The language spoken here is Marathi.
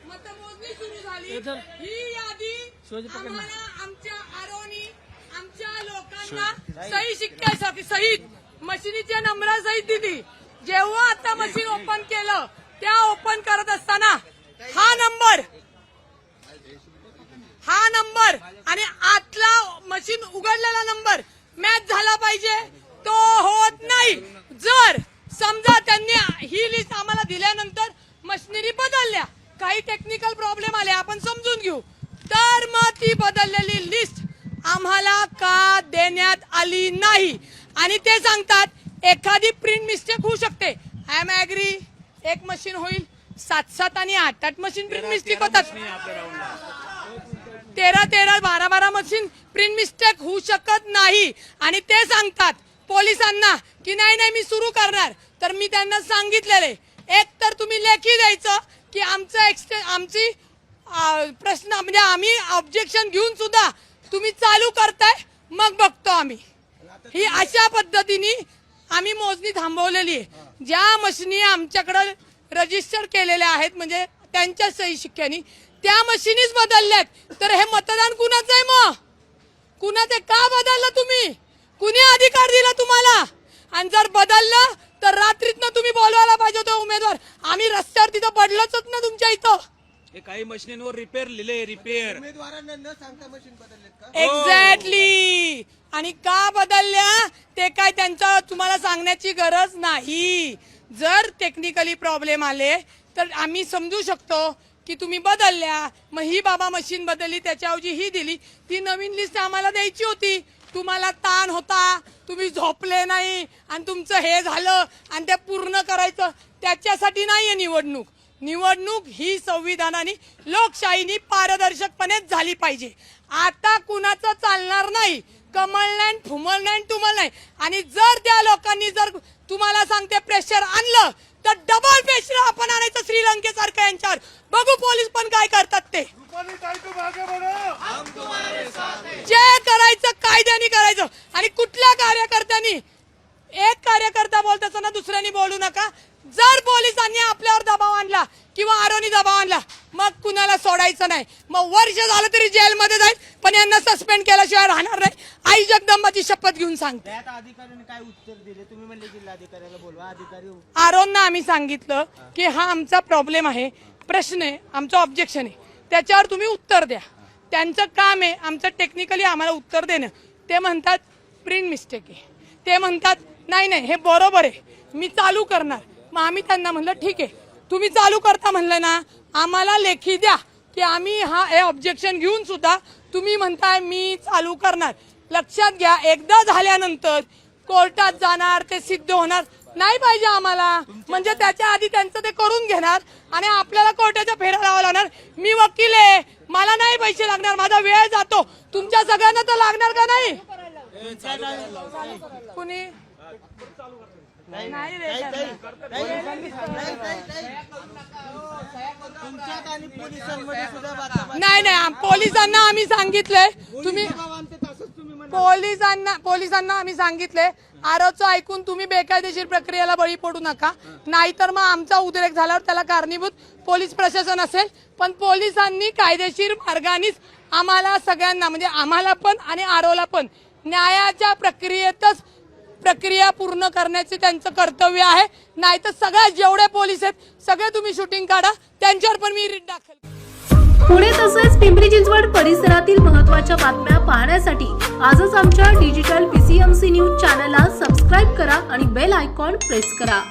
मतमोजणी सुरू झाली, ही यादी आम्हाला आमच्या आरोनी आमच्या लोकांना सही शिक्क्यासाठी सहित मशिनीच्या नंबरासहित दिली। जेव्हा आता मशीन ओपन केलं त्या ओपन करत असताना हा नंबर आणि आतला मशीन उघडलेला नंबर मॅच झाला पाहिजे, तो होत नाही। जर समजा त्यांनी ही लिस्ट आम्हाला दिल्यानंतर मशिनरी बदलल्या, काही टेक्निकल प्रॉब्लेम आले, आपण समजून घेऊ, तर मग ती बदललेली लिस्ट आम्हाला का देण्यात आली नाही। आणि ते सांगतात एखादी प्रिंट मिस्टेक होऊ शकते। आय एम ऍग्री, एक मशीन होईल, 7-7 आणि 8-8 मशीन प्रिंट मिस्टेक होतात, 13-13 12-12 मशीन प्रिंट मिस्टेक होऊ शकत नाही। आणि ते सांगतात पोलिसांना की नाही मी सुरू करणार, तर मी त्यांना सांगितलेले एक तर तुम्ही लेखी द्यायचं की आमची प्रश्न म्हणजे आम्ही ऑब्जेक्शन घेऊन सुद्धा तुम्ही चालू करताय, मग बघतो आम्ही। ही अशा पद्धतीने आम्ही मोजणी थांबवलेली आहे। ज्या मशिनी आमच्याकडे रजिस्टर केलेल्या आहेत म्हणजे त्यांच्या सही शिक्क्यानी त्या मशिनीच बदलल्यात, तर हे मतदान कुणाचं आहे? मग कुणाचं का बदललं तुम्ही? कुणी अधिकार दिला तुम्हाला? आणि जर बदललं तर रात्रीतनं तुम्ही बोलवायला पाहिजे होतं उमेदवार, आम्ही रस्त्यावर तिथं पडलोच ना तुमच्या इथं। काही मशीनवर रिपेअर लिहिले, रिपेअर उमेदवारांना न सांगता मशीन बदललेत का? एक्झॅक्टली। आणि का बदलल्या ते काय त्यांचा तुम्हाला सांगण्याची गरज नाही। जर टेक्निकली प्रॉब्लेम आले तर आम्ही समजू शकतो की तुम्ही बदलल्या, मग ही बाबा मशीन बदलली त्याच्याऐवजी ही दिली, ती नवीन लिस्ट आम्हाला द्यायची होती। तुम्हाला ताण होता, तुम्ही झोपले नाही आणि तुमचं हे झालं आणि ते पूर्ण करायचं, त्याच्यासाठी नाहीये निवडणूक। निवडणूक ही संविधानाने लोकशाहीने पारदर्शकपणेच झाली पाहिजे। आता कुणाचं चालणार नाही, कमळ नाही, फुमल नाही, तुमल नाही। आणि जर त्या लोकांनी जर तुम्हाला सांगते प्रेशर आणलं तर डबल प्रेशर आपण आणायचं श्रीलंकेसारखं यांच्यावर। बघू पोलीस पण काय करतात ते। जे करायचं कायद्याने करायचं। आणि कुठल्या कार्यकर्त्यांनी एक कार्यकर्ता बोलत असताना दुसऱ्यांनी बोलू नका। जर पोलिसांनी आपल्यावर दबाव आणला किंवा आरोनी दबाव आणला मग कुणाला सोडायचं नाही। मग वर्ष झालं तरी जेलमध्ये जाईल, पण यांना सस्पेंड केल्याशिवाय राहणार नाही। आई जगदंबाची शपथ घेऊन सांगते। अधिकाऱ्यांनी काय उत्तर दिले? तुम्ही म्हणले जिल्हाधिकाऱ्याला बोलवा, अधिकारी आरोनना आम्ही सांगितलं की हा आमचा प्रॉब्लेम आहे, प्रश्न आहे, आमचं ऑब्जेक्शन आहे, त्याच्यावर तुम्ही उत्तर द्या। त्यांचं काम आहे आमचं टेक्निकली आम्हाला उत्तर देणं। ते म्हणतात प्रिंट मिस्टेक आहे, ते म्हणतात नाही हे बरोबर आहे, मी चालू करणार। मग आम्ही त्यांना म्हणलं ठीक आहे, तुम्ही चालू करता म्हणलं ना, आम्हाला लेखी द्या की आम्ही हे ऑब्जेक्शन घेऊन सुद्धा तुम्ही म्हणताय मी चालू करणार। लक्षात घ्या, एकदा झाल्यानंतर कोर्टात जाणार, ते सिद्ध होणार नाही पाहिजे आम्हाला। म्हणजे त्याच्या आधी त्यांचं ते करून घेणार आणि आपल्याला कोर्टाच्या फेऱ्या लावावं लागणार। मी वकील आहे, मला नाही पैसे लागणार, माझा वेळ जातो, तुमच्या सगळ्यांना तर लागणार का नाही? कुणी नाही पोलिसांना आम्ही सांगितलंय, तुम्ही पोलिसांना आम्ही सांगितलंय आरोचं ऐकून तुम्ही बेकायदेशीर प्रक्रियेला बळी पडू नका, नाहीतर मग आमचा उद्रेक झाल्यावर त्याला कारणीभूत पोलीस प्रशासन असेल। पण पोलिसांनी कायदेशीर मार्गानेच आम्हाला सगळ्यांना म्हणजे आम्हाला पण आणि आरोला पण न्यायाच्या प्रक्रियेतच प्रक्रिया पूर्ण करण्याचे त्यांचं कर्तव्य आहे। नाहीतर सगळ्या जेवढे पोलीस आहेत सगळे तुम्ही शूटिंग काढा, त्यांच्यावर पण मी रीट दाखल। पुणे तसेच पिंपरी चिंचवड परिसरातील महत्त्वाच्या बातम्या पाहण्यासाठी आजच आमच्या डिजिटल PCMC न्यूज चॅनलला सबस्क्राईब करा आणि बेल आयकॉन प्रेस करा।